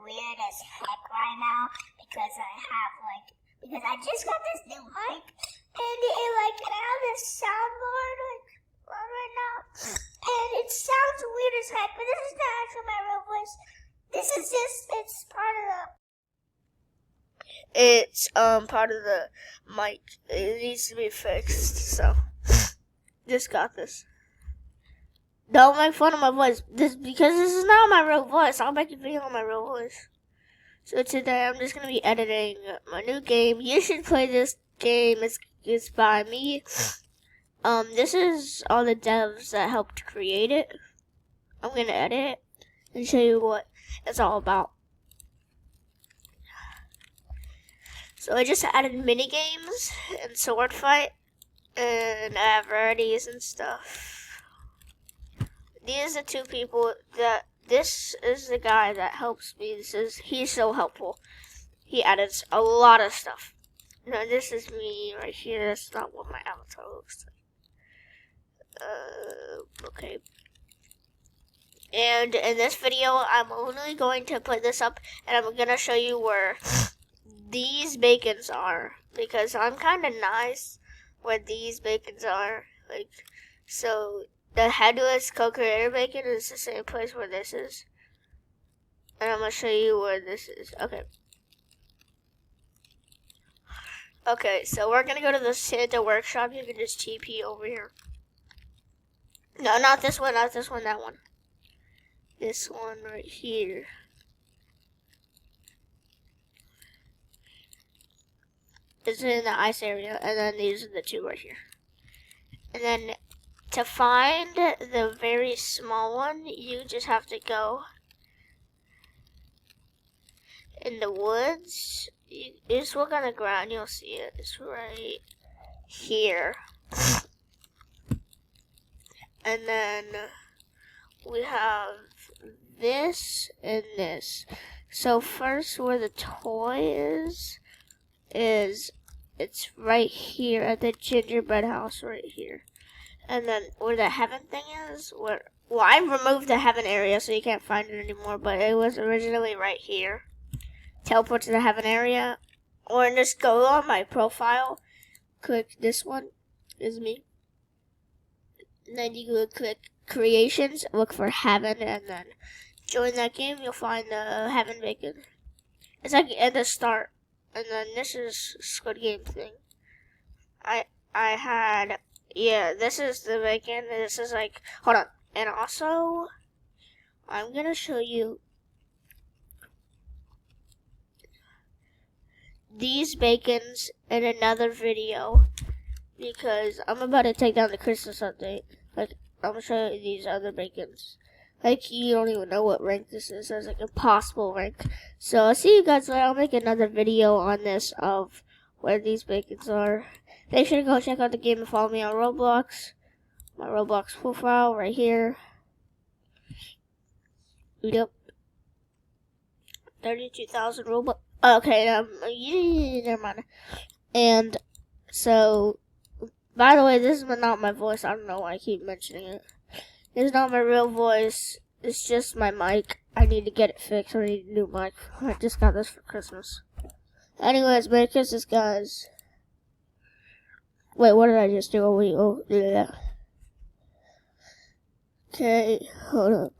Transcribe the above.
weird as heck right now because I just got this new mic and I have this soundboard right now and it sounds weird as heck, but this is not actually my real voice. This is just, it's part of the mic. It needs to be fixed, so just got this. Don't make fun of my voice. Because this is not my real voice. I'll make a video on my real voice. So today I'm just going to be editing my new game. You should play this game. It's by me. This is all the devs that helped create it. I'm going to edit it and show you what it's all about. So I just added mini games and sword fight and varieties and stuff. These are two people this is the guy that helps me. He's so helpful. He added a lot of stuff. Now this is me right here. That's not what my avatar looks like. Okay. And in this video, I'm only going to put this up and I'm going to show you where these bacons are. Because I'm kind of nice where these bacons are. So the headless co-creator bacon is the same place where this is. And I'm going to show you where this is. Okay, so we're going to go to the Santa workshop. You can just TP over here. No, not this one, that one. This one right here. This is in the ice area, and then these are the two right here. And then to find the very small one, you just have to go in the woods. You just look on the ground, you'll see it. It's right here. And then we have this and this. So first, where the toy is it's right here at the gingerbread house right here. And then where the heaven thing is, I removed the heaven area so you can't find it anymore, but it was originally right here. Teleport to the heaven area, or just go on my profile, click this one, is me. And then you go click creations, look for heaven, and then join that game. You'll find the heaven bacon. It's like at the start, and then this is Squid Game thing. This is the bacon. This is hold on, and also I'm gonna show you these bacons in another video because I'm about to take down the Christmas update. I'm gonna show you these other bacons. You don't even know what rank this is. It's impossible rank. So I'll see you guys later. I'll make another video on this of where these bacons are. Make sure to go check out the game and follow me on Roblox. My Roblox profile right here. Yep. 32,000 Roblox. Okay, never mind. And so, by the way, this is not my voice. I don't know why I keep mentioning it. It's not my real voice. It's just my mic. I need to get it fixed. I need a new mic. I just got this for Christmas. Anyways, Merry Christmas, guys. Wait, what did I just do? Yeah. Okay, hold up.